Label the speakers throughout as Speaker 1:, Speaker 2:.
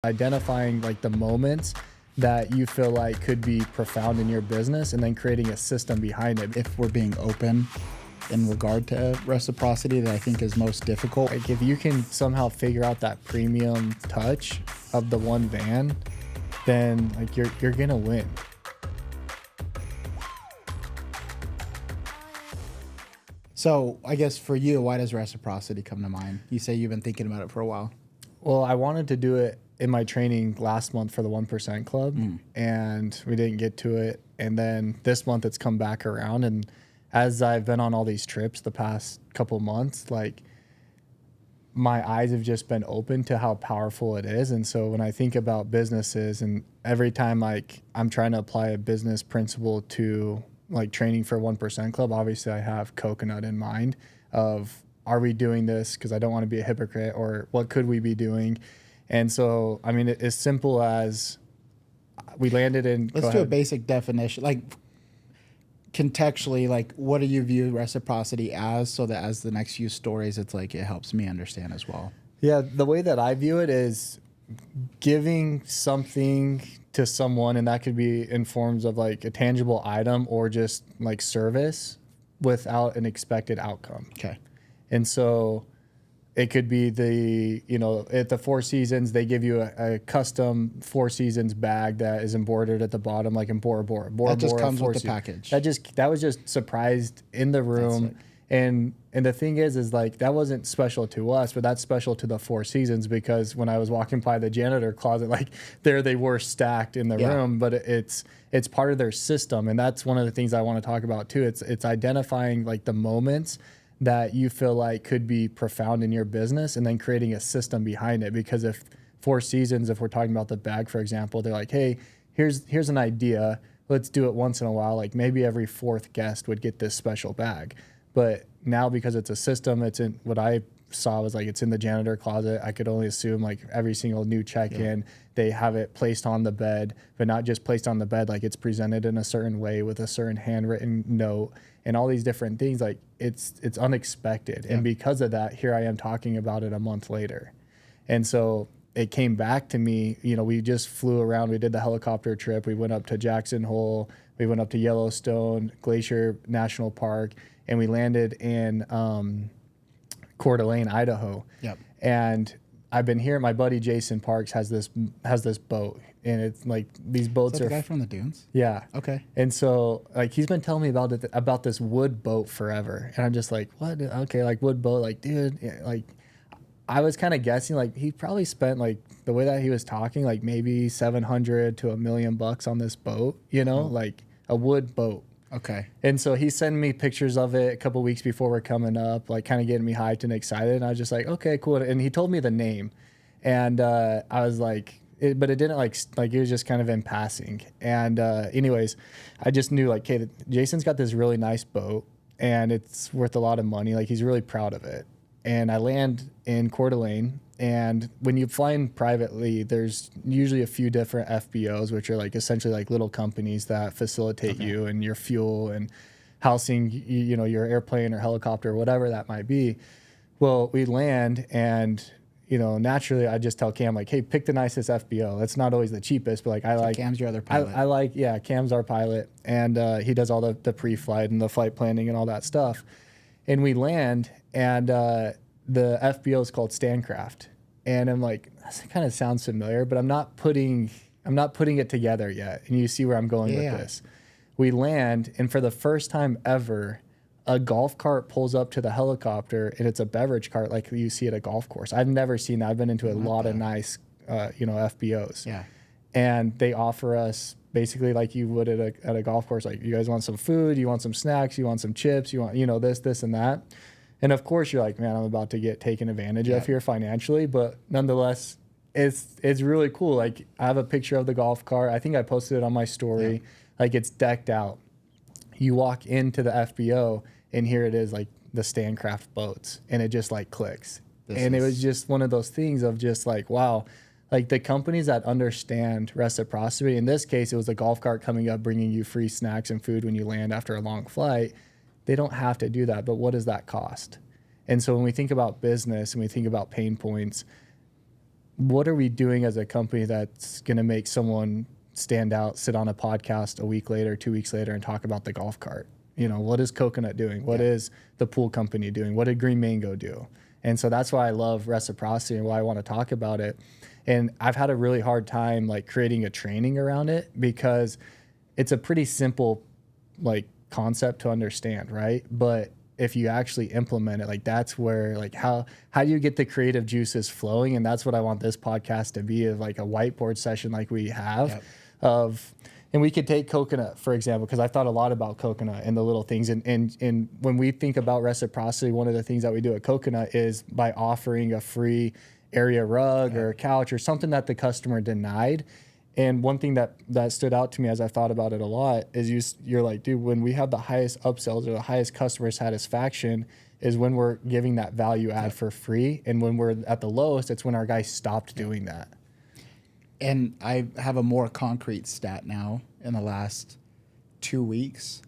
Speaker 1: Identifying like the moments that you feel like could be profound in your business and then creating a system behind it.
Speaker 2: If we're being open in regard to reciprocity, that I think is most difficult.
Speaker 1: Like if you can somehow figure out that premium touch of the one van, then like you're gonna win.
Speaker 2: So I guess for you, why does reciprocity come to mind? You say you've been thinking about it for a while.
Speaker 1: Well, I wanted to do it in my training last month for the 1% Club, and we didn't get to it. And then this month it's come back around. And as I've been on all these trips the past couple months, like my eyes have just been open to how powerful it is. And so when I think about businesses, and every time like I'm trying to apply a business principle to like training for 1% Club, obviously I have coconut in mind of, are we doing this because I don't want to be a hypocrite, or what could we be doing? And so, I mean, as simple as we landed in...
Speaker 2: Let's do a basic definition. Like, contextually, like, what do you view reciprocity as, so that as the next few stories, it's like it helps me understand as well?
Speaker 1: Yeah, the way that I view it is giving something to someone, and that could be in forms of like a tangible item or just like service without an expected outcome.
Speaker 2: Okay.
Speaker 1: And so... it could be at the Four Seasons, they give you a custom Four Seasons bag that is embroidered at the bottom, like in Bora Bora.
Speaker 2: That just comes with the package.
Speaker 1: That was just surprised in the room. And the thing is like, that wasn't special to us, but that's special to the Four Seasons, because when I was walking by the janitor closet, like there they were stacked in the room, but it's part of their system. And that's one of the things I want to talk about too. It's identifying like the moments that you feel like could be profound in your business and then creating a system behind it. Because if Four Seasons, if we're talking about the bag, for example, they're like, hey, here's an idea. Let's do it once in a while. Like maybe every fourth guest would get this special bag. But now because it's a system, it's in what I saw was like, it's in the janitor closet. I could only assume like every single new check-in, they have it placed on the bed, but not just placed on the bed, like it's presented in a certain way with a certain handwritten note and all these different things. Like it's unexpected. And because of that, here I am talking about it a month later. And so it came back to me, we just flew around. We did the helicopter trip. We went up to Jackson Hole. We went up to Yellowstone, Glacier National Park, and we landed in Coeur d'Alene, Idaho. Yep. And I've been hearing my buddy Jason Parks has this boat, and it's like these boats
Speaker 2: Is that the guy from the dunes?
Speaker 1: Yeah.
Speaker 2: Okay.
Speaker 1: And so like he's been telling me about this wood boat forever, and I'm just like, what? Okay, like wood boat, like dude, like I was kind of guessing like he probably spent like the way that he was talking like maybe $700 to $1 million on this boat, like a wood boat.
Speaker 2: Okay.
Speaker 1: And so he's sending me pictures of it a couple weeks before we're coming up, like kind of getting me hyped and excited. And I was just like, okay, cool. And he told me the name, and I was like, but it didn't like it was just kind of in passing. And anyways, I just knew like, okay, Jason's got this really nice boat and it's worth a lot of money. Like he's really proud of it. And I land in Coeur d'Alene. And when you fly in privately, there's usually a few different FBOs, which are like essentially like little companies that facilitate you and your fuel and housing, your airplane or helicopter or whatever that might be. Well, we land and, naturally I just tell Cam like, hey, pick the nicest FBO. It's not always the cheapest, but like
Speaker 2: Cam's your other pilot.
Speaker 1: Cam's our pilot. And he does all the pre-flight and the flight planning and all that stuff. And we land and the FBO is called Stancraft. And I'm like, that kind of sounds familiar, but I'm not putting it together yet. And you see where I'm going with this. We land, and for the first time ever, a golf cart pulls up to the helicopter, and it's a beverage cart like you see at a golf course. I've never seen that. I've been into a lot of nice, FBOs. Yeah. And they offer us basically like you would at a golf course, like you guys want some food, you want some snacks, you want some chips, you want, this, and that. And of course you're like, man, I'm about to get taken advantage of here financially, but nonetheless, it's really cool. Like I have a picture of the golf cart. I think I posted it on my story. Yeah. Like it's decked out. You walk into the FBO and here it is, like the Stancraft Boats, and it just like clicks. It was just one of those things of just like, wow, like the companies that understand reciprocity, in this case, it was a golf cart coming up, bringing you free snacks and food when you land after a long flight. They don't have to do that, but what does that cost? And so when we think about business and we think about pain points, what are we doing as a company that's going to make someone stand out, sit on a podcast a week later, 2 weeks later, and talk about the golf cart? You know, what is Coconut doing? What is the pool company doing? What did Green Mango do? And so that's why I love Reciprocity and why I want to talk about it. And I've had a really hard time like creating a training around it because it's a pretty simple like concept to understand, right? But if you actually implement it, like that's where like how do you get the creative juices flowing? And that's what I want this podcast to be, of like a whiteboard session like we have of. And we could take Coconut, for example, because I thought a lot about Coconut and the little things. And when we think about Reciprocity, one of the things that we do at Coconut is by offering a free area rug or a couch or something that the customer denied. And one thing that stood out to me as I thought about it a lot is you're like, dude, when we have the highest upsells or the highest customer satisfaction is when we're giving that value add for free. And when we're at the lowest, it's when our guys stopped doing that.
Speaker 2: And I have a more concrete stat now in the last 2 weeks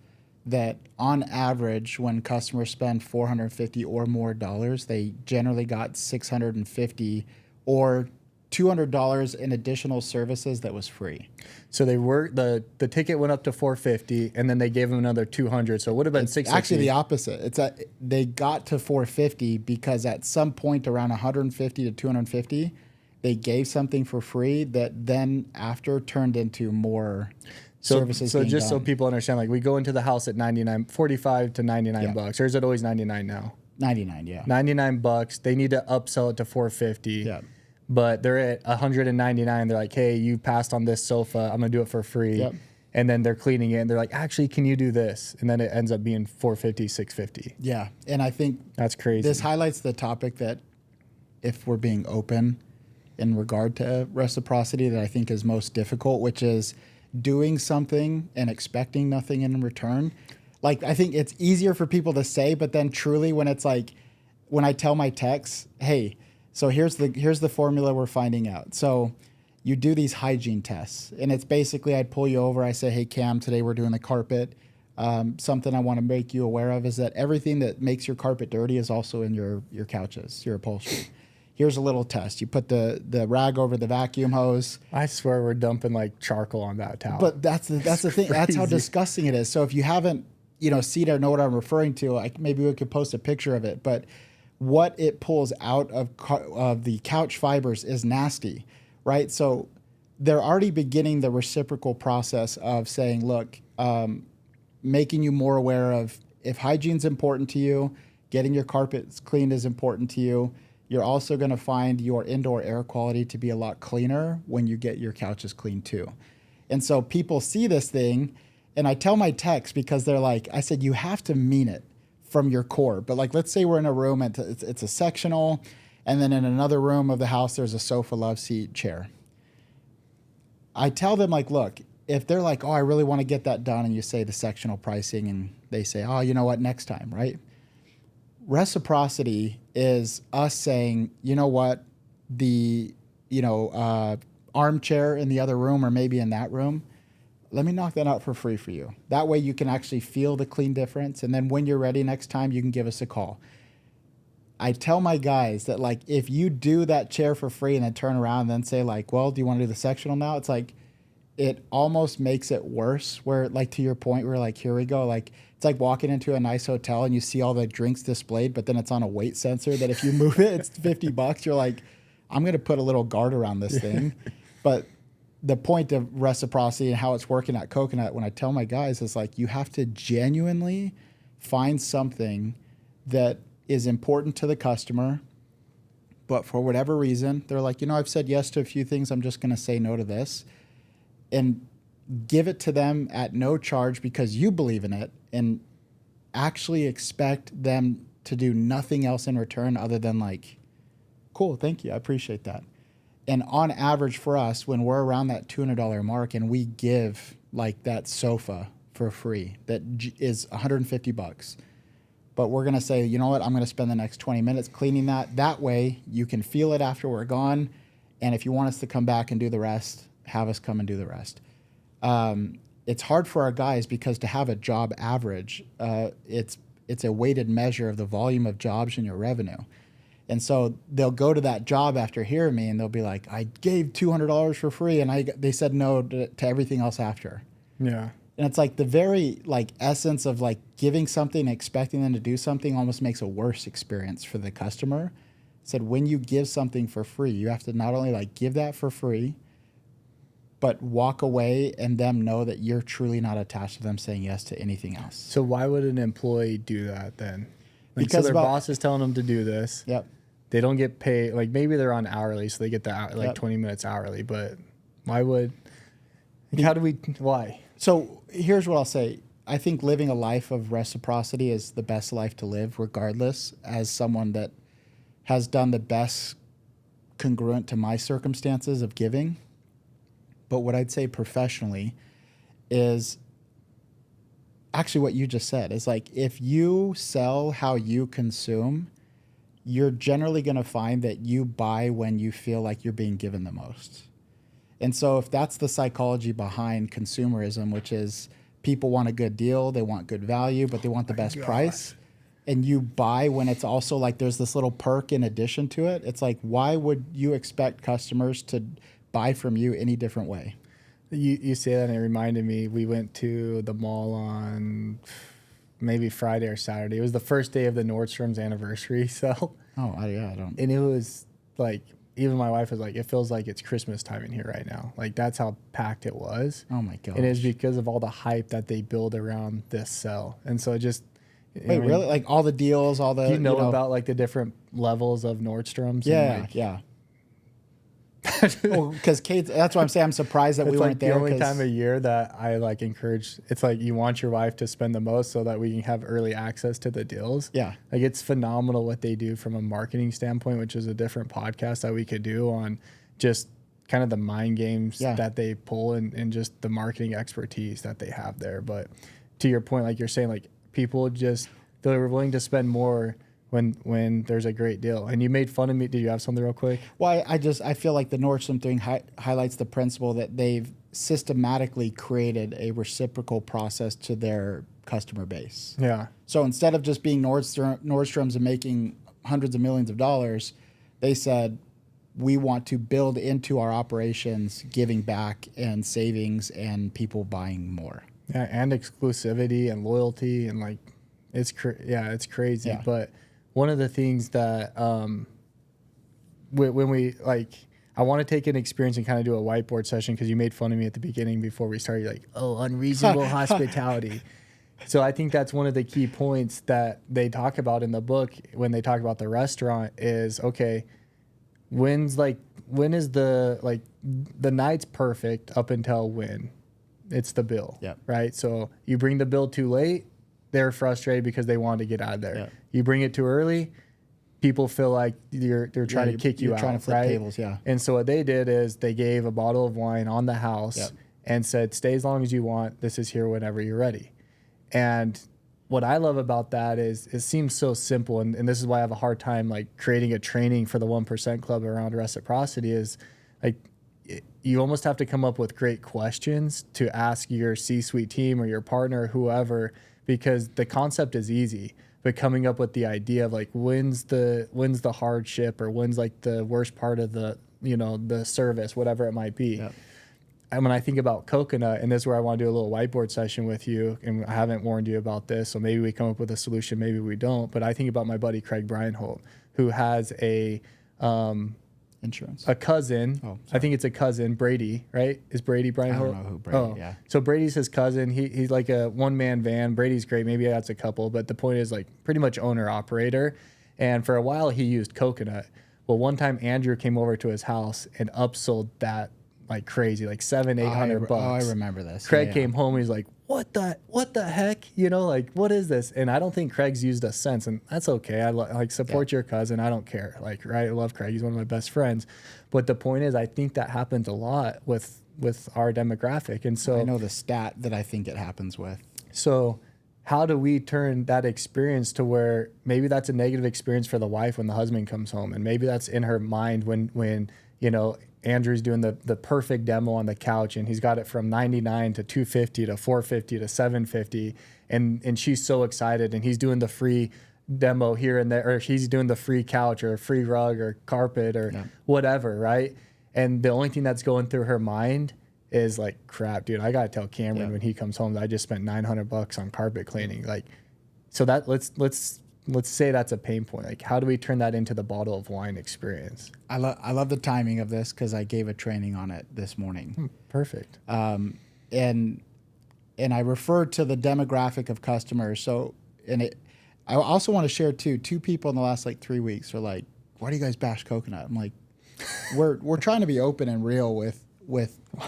Speaker 2: that on average, when customers spend $450 or more dollars, they generally got $650 or $200 in additional services that was free.
Speaker 1: So they were the ticket went up to $450, and then they gave them another $200. So it would have been $660.
Speaker 2: Actually, the opposite. It's they got to $450 because at some point around $150 to $250, they gave something for free that then after turned into more services.
Speaker 1: So just
Speaker 2: done.
Speaker 1: so people understand, like we go into the house at $45 to $99, or is it always $99 now?
Speaker 2: 99, yeah.
Speaker 1: $99. They need to upsell it to $450.
Speaker 2: Yeah.
Speaker 1: But they're at $199. They're like, hey, you passed on this sofa. I'm gonna do it for free.
Speaker 2: Yep.
Speaker 1: And then they're cleaning it, and they're like, actually, can you do this? And then it ends up being $450, $650.
Speaker 2: Yeah, and I think
Speaker 1: that's crazy.
Speaker 2: This highlights the topic that, if we're being open in regard to reciprocity, that I think is most difficult, which is doing something and expecting nothing in return. Like, I think it's easier for people to say, but then truly when it's like, when I tell my techs, hey, so here's the formula we're finding out. So you do these hygiene tests, and it's basically I'd pull you over. I say, hey, Cam, today we're doing the carpet. Something I want to make you aware of is that everything that makes your carpet dirty is also in your couches, your upholstery. Here's a little test. You put the rag over the vacuum hose.
Speaker 1: I swear we're dumping like charcoal on that towel.
Speaker 2: But that's the thing. That's how disgusting it is. So if you haven't, seen or know what I'm referring to, maybe we could post a picture of it. But what it pulls out of the couch fibers is nasty, right? So they're already beginning the reciprocal process of saying, look, making you more aware of if hygiene's important to you, getting your carpets cleaned is important to you. You're also going to find your indoor air quality to be a lot cleaner when you get your couches cleaned too. And so people see this thing, and I tell my techs, because they're like, I said, you have to mean it from your core. But like, let's say we're in a room and it's a sectional, and then in another room of the house, there's a sofa, love seat, chair. I tell them like, look, if they're like, oh, I really want to get that done, and you say the sectional pricing, and they say, oh, you know what, next time, right? Reciprocity is us saying, you know what, the armchair in the other room or maybe in that room, let me knock that out for free for you. That way you can actually feel the clean difference. And then when you're ready next time, you can give us a call. I tell my guys that like, if you do that chair for free and then turn around and then say like, well, do you want to do the sectional now? It's like, it almost makes it worse, where like to your point, we're like, here we go. Like, it's like walking into a nice hotel and you see all the drinks displayed, but then it's on a weight sensor that if you move it, it's $50. You're like, I'm going to put a little guard around this thing. But the point of reciprocity and how it's working at Coconut, when I tell my guys, is like, you have to genuinely find something that is important to the customer, but for whatever reason, they're like, I've said yes to a few things. I'm just going to say no to this. And give it to them at no charge because you believe in it, and actually expect them to do nothing else in return other than like, cool, thank you, I appreciate that. And on average for us, when we're around that $200 mark and we give like that sofa for free, that is $150, but we're going to say, you know what, I'm going to spend the next 20 minutes cleaning that. That way you can feel it after we're gone. And if you want us to come back and do the rest, have us come and do the rest. It's hard for our guys because to have a job average, it's a weighted measure of the volume of jobs in your revenue. And so they'll go to that job after hearing me and they'll be like, I gave $200 for free and they said no to everything else after.
Speaker 1: Yeah.
Speaker 2: And it's like the very like essence of like giving something, expecting them to do something almost makes a worse experience for the customer. Said when you give something for free, you have to not only like give that for free, but walk away and them know that you're truly not attached to them saying yes to anything else.
Speaker 1: So why would an employee do that then? Like,
Speaker 2: Because
Speaker 1: so their boss is telling them to do this.
Speaker 2: Yep.
Speaker 1: They don't get paid. Like maybe they're on hourly, so they get the 20 minutes hourly. But why would? How do we? Why?
Speaker 2: So here's what I'll say. I think living a life of reciprocity is the best life to live, regardless. As someone that has done the best congruent to my circumstances of giving. But what I'd say professionally is actually what you just said is like, if you sell how you consume, you're generally going to find that you buy when you feel like you're being given the most. And so if that's the psychology behind consumerism, which is people want a good deal, they want good value, but they want the best price, and you buy when it's also like there's this little perk in addition to it, it's like, why would you expect customers to buy from you any different way?
Speaker 1: You say that and it reminded me, we went to the mall on maybe Friday or Saturday. It was the first day of the Nordstrom's anniversary sale.
Speaker 2: Oh, yeah, I don't.
Speaker 1: And it was like, even my wife was like, it feels like it's Christmas time in here right now. Like that's how packed it was.
Speaker 2: Oh my gosh.
Speaker 1: It is because of all the hype that they build around this sell. And so it just...
Speaker 2: Wait, really? Like all the deals, all the...
Speaker 1: Do you know about like the different levels of Nordstrom's?
Speaker 2: Yeah,
Speaker 1: like,
Speaker 2: yeah. Because Kate, that's why I'm saying I'm surprised that we weren't there.
Speaker 1: It's like the only time of year that I like encourage. It's like you want your wife to spend the most so that we can have early access to the deals.
Speaker 2: Yeah,
Speaker 1: like it's phenomenal what they do from a marketing standpoint, which is a different podcast that we could do on just kind of the mind games that they pull and just the marketing expertise that they have there. But to your point, like you're saying, like people just they're willing to spend more when there's a great deal. And you made fun of me. Did you have something real quick?
Speaker 2: Well, I feel like the Nordstrom thing highlights the principle that they've systematically created a reciprocal process to their customer base.
Speaker 1: Yeah.
Speaker 2: So instead of just being Nordstrom's and making hundreds of millions of dollars, they said, we want to build into our operations giving back and savings and people buying more.
Speaker 1: Yeah, and exclusivity and loyalty and like it's crazy. Yeah. But one of the things that when we like, I want to take an experience and kind of do a whiteboard session because you made fun of me at the beginning before we started, like, oh, unreasonable hospitality. So I think that's one of the key points that they talk about in the book when they talk about the restaurant is, okay, when is the night's perfect up until when? It's the bill, right? So you bring the bill too late, they're frustrated because they want to get out of there. Yep. You bring it too early, people feel like they're trying to kick you out,
Speaker 2: trying to flip tables,
Speaker 1: And so what they did is they gave a bottle of wine on the house and said, stay as long as you want. This is here whenever you're ready. And what I love about that is it seems so simple, and this is why I have a hard time like creating a training for the 1% Club around reciprocity is like you almost have to come up with great questions to ask your C-suite team or your partner or whoever, because the concept is easy, but coming up with the idea of like when's the hardship or when's like the worst part of the the service, whatever it might be. Yep. And when I think about coconut, and this is where I want to do a little whiteboard session with you, and I haven't warned you about this, so maybe we come up with a solution, maybe we don't. But I think about my buddy Craig Breinholt, who has a cousin. Oh, I think it's a cousin, Brady, right? Is Brady Breinholt?
Speaker 2: I don't know who Brady. Yeah.
Speaker 1: So Brady's his cousin. He's like a one-man van. Brady's great. Maybe that's a couple, but the point is like pretty much owner operator. And for a while he used coconut. Well, one time Andrew came over to his house and upsold that like crazy, like $700-800 bucks.
Speaker 2: Oh, I remember this.
Speaker 1: Craig came home and he's like, what the heck? Like, what is this? And I don't think Craig's used a cent, and that's okay. I support your cousin. I don't care. Like, right? I love Craig. He's one of my best friends. But the point is, I think that happens a lot with our demographic. And so
Speaker 2: I know the stat that I think it happens with.
Speaker 1: So how do we turn that experience to where maybe that's a negative experience for the wife when the husband comes home, and maybe that's in her mind when Andrew's doing the perfect demo on the couch and he's got it from 99 to 250 to 450 to 750 and she's so excited, and he's doing the free demo here and there, or he's doing the free couch or a free rug or carpet or whatever, right? And the only thing that's going through her mind is like, crap, dude, I gotta tell Cameron when he comes home that I just spent $900 on carpet cleaning. Like, so that let's say that's a pain point. Like, how do we turn that into the bottle of wine experience?
Speaker 2: I love the timing of this because I gave a training on it this morning.
Speaker 1: Perfect.
Speaker 2: And I referred to the demographic of customers. So, I also want to share too. 2 people in the last like 3 weeks are like, "Why do you guys bash coconut?" I'm like, we're trying to be open and real with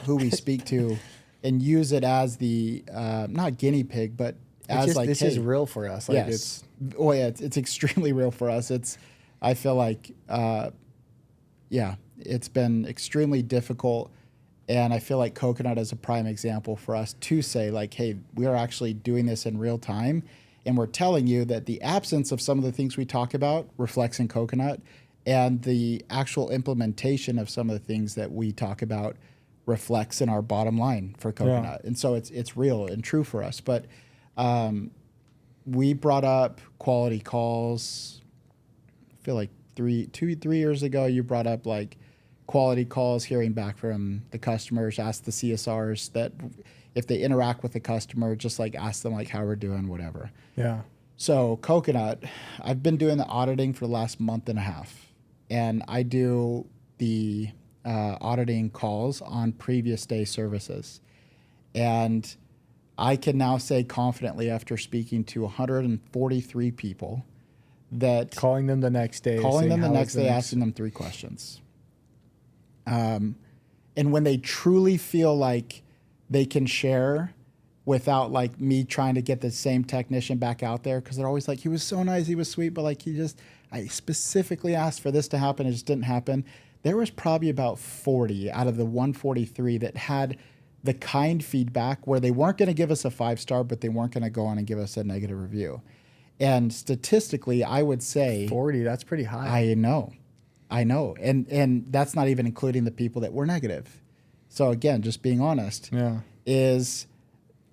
Speaker 2: who we speak to, and use it as the not guinea pig, but as
Speaker 1: just,
Speaker 2: like
Speaker 1: this is real for us. Like,
Speaker 2: yes, it's extremely real for us. I feel like it's been extremely difficult. And I feel like coconut is a prime example for us to say like, hey, we are actually doing this in real time. And we're telling you that the absence of some of the things we talk about reflects in coconut, and the actual implementation of some of the things that we talk about reflects in our bottom line for coconut. And so it's real and true for us. But we brought up quality calls. I feel like 3 years ago, you brought up like quality calls, hearing back from the customers, ask the CSRs that if they interact with the customer, just like ask them like how we're doing, whatever.
Speaker 1: Yeah.
Speaker 2: So coconut, I've been doing the auditing for the last month and a half, and I do the auditing calls on previous day services. And I can now say confidently, after speaking to 143 people, that
Speaker 1: calling them the next day,
Speaker 2: asking them 3 questions. And when they truly feel like they can share without like me trying to get the same technician back out there, because they're always like, he was so nice, he was sweet, but like I specifically asked for this to happen, it just didn't happen. There was probably about 40 out of the 143 that had the kind feedback where they weren't going to give us a 5-star, but they weren't going to go on and give us a negative review. And statistically, I would say
Speaker 1: 40, that's pretty high.
Speaker 2: I know. And that's not even including the people that were negative. So again, just being honest, is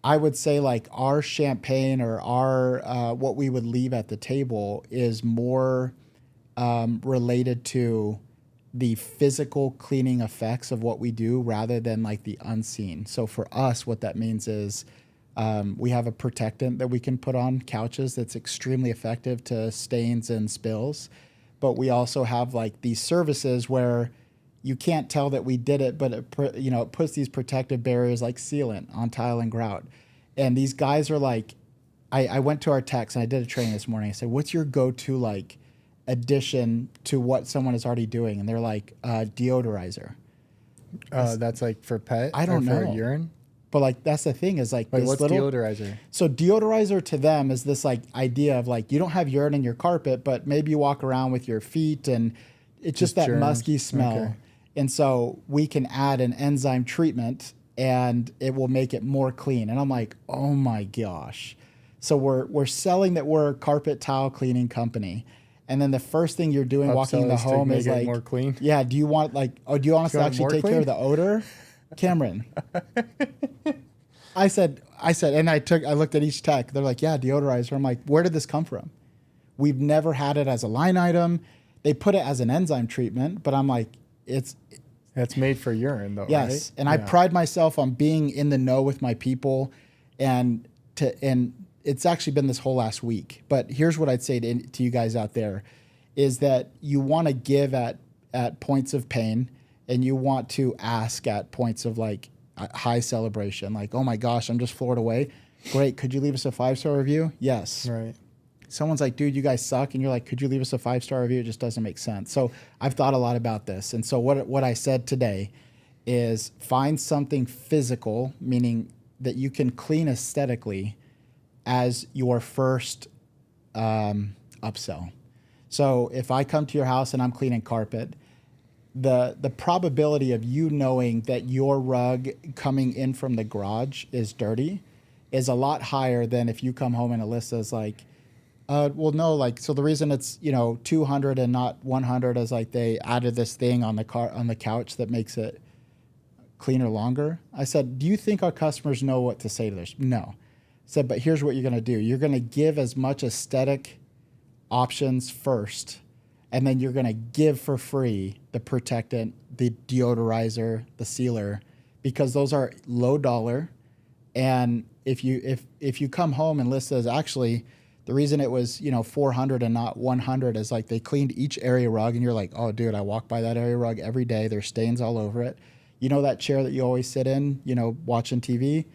Speaker 2: I would say like our champagne or our what we would leave at the table is more related to the physical cleaning effects of what we do rather than like the unseen. So for us, what that means is we have a protectant that we can put on couches that's extremely effective to stains and spills. But we also have like these services where you can't tell that we did it, but it puts these protective barriers like sealant on tile and grout. And these guys are like, I went to our techs and I did a training this morning. I said, what's your go-to like addition to what someone is already doing? And they're like, deodorizer.
Speaker 1: That's like for pet?
Speaker 2: I don't know.
Speaker 1: For urine?
Speaker 2: But like that's the thing is like
Speaker 1: Wait,
Speaker 2: this
Speaker 1: what's deodorizer?
Speaker 2: So deodorizer to them is this like idea of like you don't have urine in your carpet, but maybe you walk around with your feet and it's just that germs. Musky smell. Okay. And so we can add an enzyme treatment and it will make it more clean. And I'm like, oh my gosh. So we're selling that we're a carpet tile cleaning company. And then the first thing you're doing walking in the home is like
Speaker 1: more clean.
Speaker 2: Yeah. Do you want do you want us to actually take care of the odor? Cameron. I said, and I looked at each tech. They're like, yeah, deodorizer. I'm like, where did this come from? We've never had it as a line item. They put it as an enzyme treatment, but I'm like,
Speaker 1: that's made for urine though,
Speaker 2: yes.
Speaker 1: Right?
Speaker 2: And I pride myself on being in the know with my people, and it's actually been this whole last week. But here's what I'd say to you guys out there is that you want to give at points of pain, and you want to ask at points of like high celebration, like, oh my gosh, I'm just floored away. Great. Could you leave us a 5-star review? Yes.
Speaker 1: Right.
Speaker 2: Someone's like, dude, you guys suck. And you're like, could you leave us a 5-star review? It just doesn't make sense. So I've thought a lot about this. And so what I said today is find something physical, meaning that you can clean aesthetically as your first upsell. So if I come to your house and I'm cleaning carpet, the probability of you knowing that your rug coming in from the garage is dirty is a lot higher than if you come home and Alyssa's like, well, no, like, so the reason it's, 200 and not 100 is like they added this thing on the couch that makes it cleaner longer. I said, do you think our customers know what to say to this? No. I said, but here's what you're going to do. You're going to give as much aesthetic options first, and then you're going to give for free the protectant, the deodorizer, the sealer, because those are low dollar. And if you come home and list as actually the reason it was, you know, 400 and not 100 is like they cleaned each area rug and you're like, oh dude, I walk by that area rug every day. There's stains all over it. You know, that chair that you always sit in, you know, watching TV,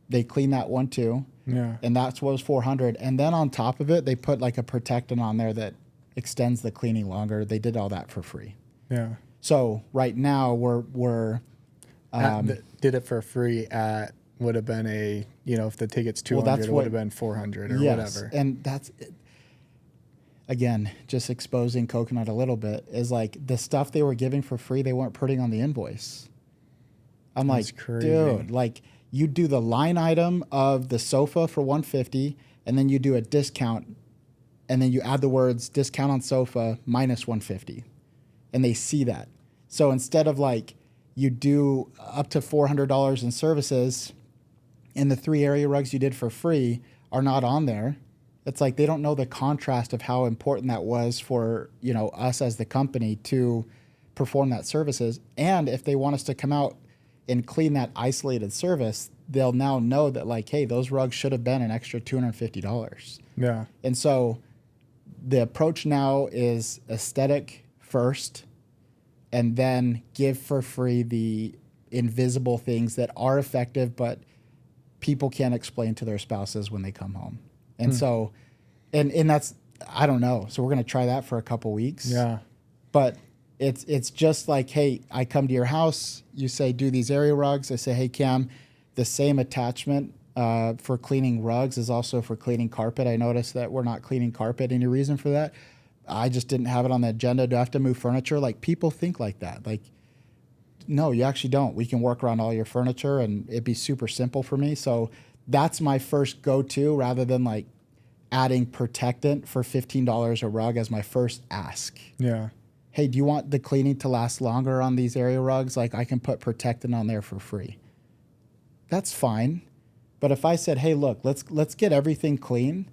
Speaker 2: they clean that one too.
Speaker 1: Yeah.
Speaker 2: And that's what was 400. And then on top of it, they put like a protectant on there that extends the cleaning longer. They did all that for free.
Speaker 1: Yeah.
Speaker 2: So right now we're
Speaker 1: did it for free at would have been a, you know, if the ticket's 200, it would have been 400 or whatever.
Speaker 2: And that's it. Again, just exposing Coconut a little bit is like the stuff they were giving for free, they weren't putting on the invoice. I'm
Speaker 1: That's
Speaker 2: like,
Speaker 1: crazy.
Speaker 2: dude, like you do the line item of the sofa for 150 and then you do a discount and then you add the words discount on sofa minus 150 and they see that. So instead of like you do up to $400 in services and the 3 area rugs you did for free are not on there, it's like they don't know the contrast of how important that was for, you know, us as the company to perform that services. And if they want us to come out and clean that isolated service, they'll now know that like, hey, those rugs should have been an extra $250.
Speaker 1: Yeah.
Speaker 2: And so the approach now is aesthetic first and then give for free the invisible things that are effective, but people can't explain to their spouses when they come home. And so, and that's, I don't know. So we're going to try that for a couple weeks.
Speaker 1: Yeah.
Speaker 2: But it's just like, hey, I come to your house, you say, do these area rugs. I say, hey, Cam, the same attachment for cleaning rugs is also for cleaning carpet. I noticed that we're not cleaning carpet. Any reason for that? I just didn't have it on the agenda. Do I have to move furniture? Like people think like that. Like, no, you actually don't. We can work around all your furniture and it'd be super simple for me. So that's my first go-to rather than like adding protectant for $15 a rug as my first ask.
Speaker 1: Yeah.
Speaker 2: Hey, do you want the cleaning to last longer on these area rugs? Like I can put protectant on there for free. That's fine. But if I said, hey, look, let's get everything clean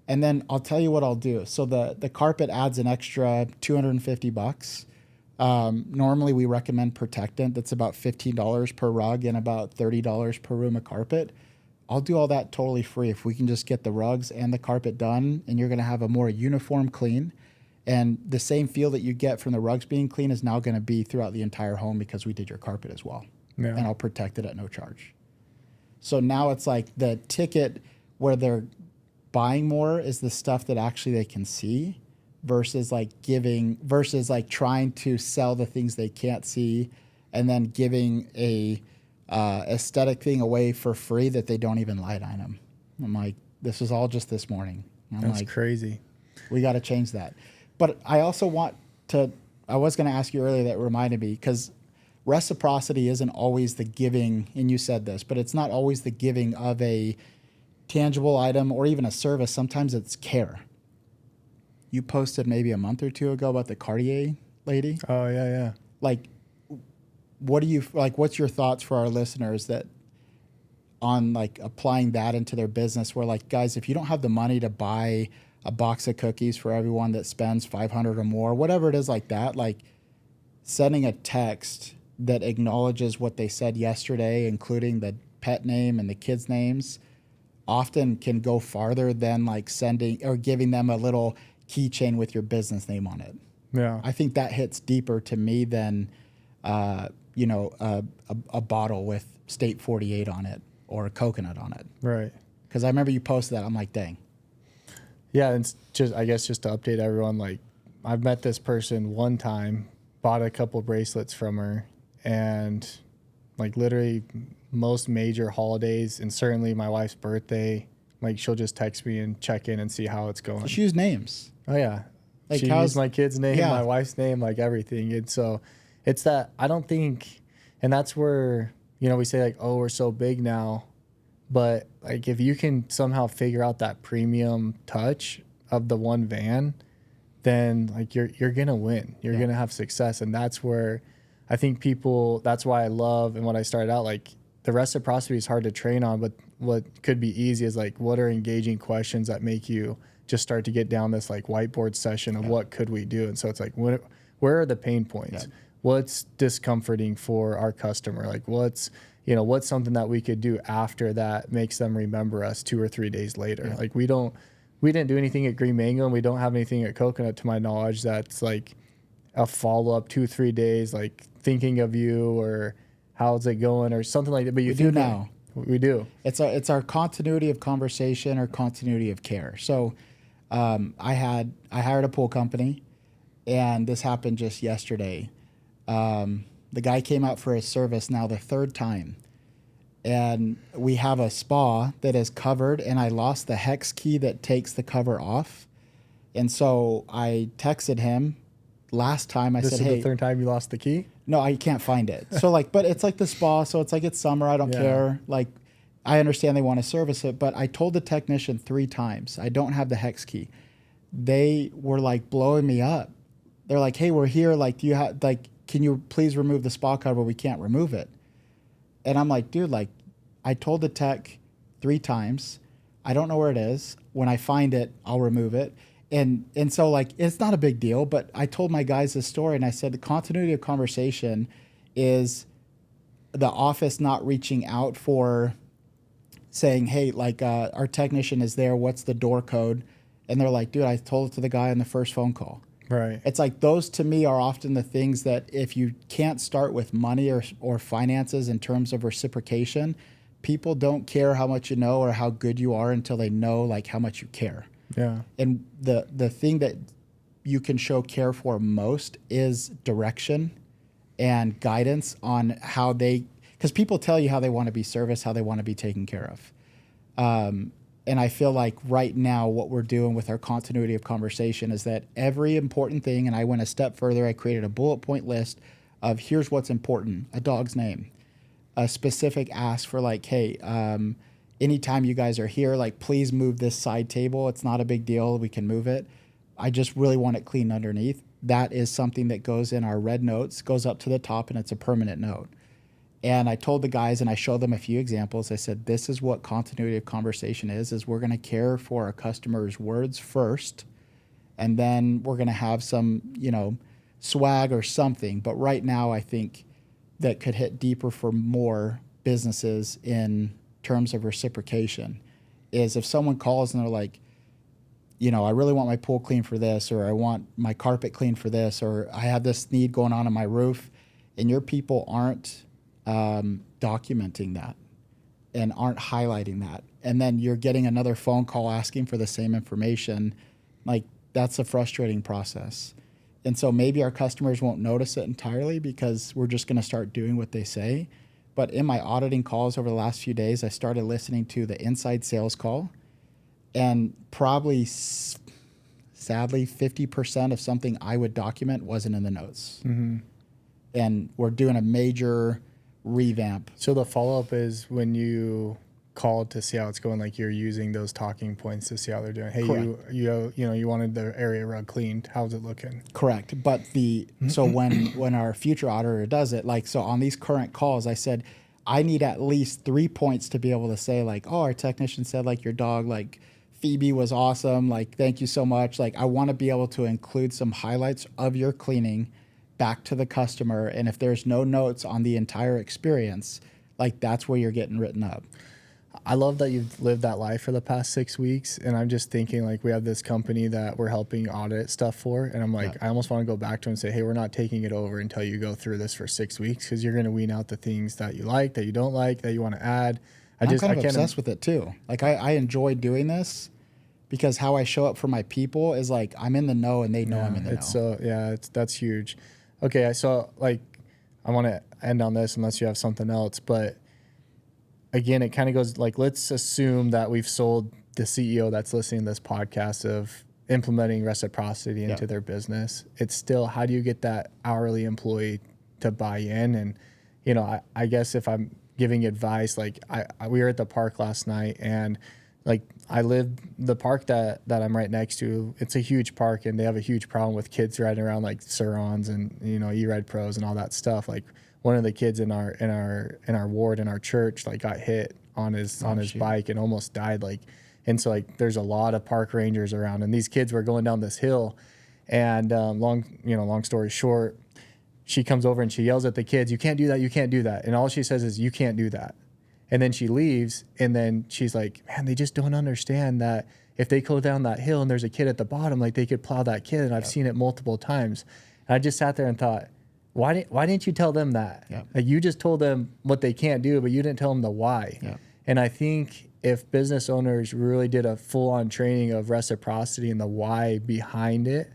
Speaker 2: and then I'll tell you what I'll do. So the carpet adds an extra $250. Normally we recommend protectant. That's about $15 per rug and about $30 per room of carpet. I'll do all that totally free if we can just get the rugs and the carpet done and you're going to have a more uniform clean. And the same feel that you get from the rugs being clean is now going to be throughout the entire home because we did your carpet as well.
Speaker 1: Yeah.
Speaker 2: And I'll protect it at no charge. So now it's like the ticket where they're buying more is the stuff that actually they can see versus like trying to sell the things they can't see and then giving a aesthetic thing away for free that they don't even light on them. I'm like, this is all just this morning.
Speaker 1: That's
Speaker 2: like,
Speaker 1: crazy.
Speaker 2: We got to change that. But I also want to, I was going to ask you earlier that reminded me because reciprocity isn't always the giving, and you said this, but it's not always the giving of a tangible item or even a service. Sometimes it's care. You posted maybe a month or two ago about the Cartier lady.
Speaker 1: Oh, yeah, yeah.
Speaker 2: Like, what do you, like, what's your thoughts for our listeners that on like applying that into their business where like, guys, if you don't have the money to buy a box of cookies for everyone that spends 500 or more, whatever it is like that, like sending a text that acknowledges what they said yesterday, including the pet name and the kids' names, often can go farther than like sending or giving them a little keychain with your business name on it.
Speaker 1: Yeah.
Speaker 2: I think that hits deeper to me than, a bottle with State 48 on it or a coconut on it.
Speaker 1: Right.
Speaker 2: Because I remember you posted that. I'm like, dang.
Speaker 1: Yeah, and it's just, I guess, just to update everyone, like, I've met this person one time, bought a couple bracelets from her, and, like, literally most major holidays, and certainly my wife's birthday, like, she'll just text me and check in and see how it's going.
Speaker 2: She used names.
Speaker 1: Oh, yeah.
Speaker 2: Like
Speaker 1: she used my kid's name,
Speaker 2: yeah.
Speaker 1: my wife's name, like, everything. And so it's that, I don't think, and that's where, you know, we say, like, oh, we're so big now. But like if you can somehow figure out that premium touch of the one van, then like you're gonna win. You're gonna have success. And that's where I think people, that's why I love and what I started out, like the reciprocity is hard to train on, but what could be easy is like what are engaging questions that make you just start to get down this like whiteboard session of what could we do. And so it's like, where are the pain points? What's discomforting for our customer? Like what's something that we could do after that makes them remember us 2 or 3 days later? Like we didn't do anything at Green Mango, and we don't have anything at Coconut to my knowledge that's like a follow-up 2-3 days, like thinking of you or how's it going or something like that. But you do now. We do.
Speaker 2: It's our continuity of conversation or continuity of care. So I hired a pool company, and this happened just yesterday. The guy came out for his service now the 3rd time, and we have a spa that is covered, and I lost the hex key that takes the cover off. And so I texted him last time. I said, hey.
Speaker 1: This is the 3rd time you lost the key?
Speaker 2: No, I can't find it. So like, but it's like the spa. So it's like, it's summer. I don't care. Like, I understand they want to service it, but I told the technician 3 times, I don't have the hex key. They were like blowing me up. They're like, hey, we're here. Like, do you have, like, can you please remove the spa cover? We can't remove it. And I'm like, dude, like, I told the tech 3 times. I don't know where it is. When I find it, I'll remove it. And so like, it's not a big deal, but I told my guys this story, and I said the continuity of conversation is the office not reaching out for saying, hey, like our technician is there. What's the door code? And they're like, dude, I told it to the guy on the first phone call.
Speaker 1: Right.
Speaker 2: It's like those to me are often the things that if you can't start with money or finances in terms of reciprocation, people don't care how much you know or how good you are until they know like how much you care.
Speaker 1: Yeah.
Speaker 2: And the thing that you can show care for most is direction and guidance on how they, because people tell you how they want to be serviced, how they want to be taken care of. And I feel like right now what we're doing with our continuity of conversation is that every important thing, and I went a step further, I created a bullet point list of here's what's important: a dog's name, a specific ask for like, hey, anytime you guys are here, like please move this side table. It's not a big deal. We can move it. I just really want it clean underneath. That is something that goes in our red notes, goes up to the top, and it's a permanent note. And I told the guys, and I showed them a few examples. I said, this is what continuity of conversation is we're going to care for our customers' words first, and then we're going to have some, swag or something. But right now, I think that could hit deeper for more businesses in terms of reciprocation is if someone calls and they're like, I really want my pool clean for this, or I want my carpet clean for this, or I have this need going on my roof, and your people aren't documenting that and aren't highlighting that, and then you're getting another phone call asking for the same information, like that's a frustrating process. And so maybe our customers won't notice it entirely because we're just going to start doing what they say. But in my auditing calls over the last few days, I started listening to the inside sales call, and probably sadly 50% of something I would document wasn't in the notes. Mm-hmm. And we're doing a major revamp.
Speaker 1: So the follow-up is when you called to see how it's going, like you're using those talking points to see how they're doing. Hey, you wanted the area rug cleaned. How's it looking?
Speaker 2: Correct. But so when our future auditor does it, like, so on these current calls, I said, I need at least 3 points to be able to say like, oh, our technician said like your dog, like Phoebe was awesome. Like, thank you so much. Like, I want to be able to include some highlights of your cleaning back to the customer. And if there's no notes on the entire experience, like that's where you're getting written up.
Speaker 1: I love that you've lived that life for the past 6 weeks. And I'm just thinking like we have this company that we're helping audit stuff for. And I'm like, I almost want to go back to and say, hey, we're not taking it over until you go through this for 6 weeks, because you're going to wean out the things that you like, that you don't like, that you want to add.
Speaker 2: I'm kind of obsessed with it too. Like I enjoy doing this because how I show up for my people is like I'm in the know and they know I'm in the know.
Speaker 1: So that's huge. Okay, so like I want to end on this unless you have something else, but again, it kind of goes like, let's assume that we've sold the CEO that's listening to this podcast of implementing reciprocity into their business. It's still, how do you get that hourly employee to buy in? And, I guess if I'm giving advice, like we were at the park last night, and like the park that I'm right next to, it's a huge park, and they have a huge problem with kids riding around like Surons and, E-Ride Pros and all that stuff. Like one of the kids in our ward, in our church, like got hit on his bike and almost died. Like, And so like there's a lot of park rangers around, and these kids were going down this hill, and long story short, she comes over and she yells at the kids, "You can't do that, you can't do that." And all she says is, "You can't do that." And then she leaves, and then she's like, "Man, they just don't understand that if they go down that hill and there's a kid at the bottom, like they could plow that kid." And I've seen it multiple times. And I just sat there and thought, why didn't you tell them that?
Speaker 2: Yep.
Speaker 1: Like, you just told them what they can't do, but you didn't tell them the why.
Speaker 2: Yep.
Speaker 1: And I think if business owners really did a full-on training of reciprocity and the why behind it,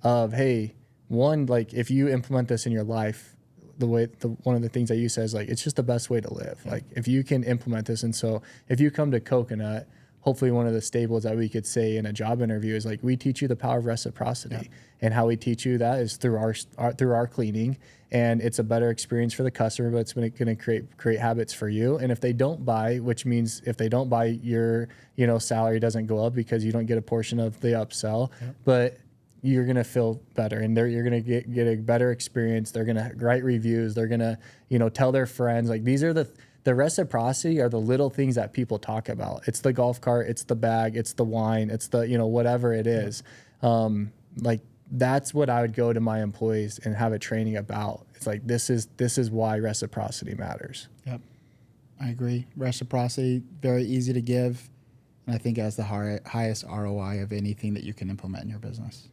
Speaker 1: of, hey, one, like if you implement this in your life, one of the things that you said is like, it's just the best way to live. Like if you can implement this. And so if you come to Coconut, hopefully one of the staples that we could say in a job interview is like, we teach you the power of reciprocity. And how we teach you that is through our cleaning, and it's a better experience for the customer, but it's going to create habits for you. And if they don't buy, which means if they don't buy, your salary doesn't go up because you don't get a portion of the upsell, but you're going to feel better, and you're going to get a better experience. They're going to write reviews. They're going to, tell their friends. Like, these are the reciprocity are the little things that people talk about. It's the golf cart, it's the bag, it's the wine, it's the, whatever it is. Like, that's what I would go to my employees and have a training about. It's like, this is why reciprocity matters.
Speaker 2: Yep. I agree. Reciprocity, very easy to give. And I think it has the highest ROI of anything that you can implement in your business.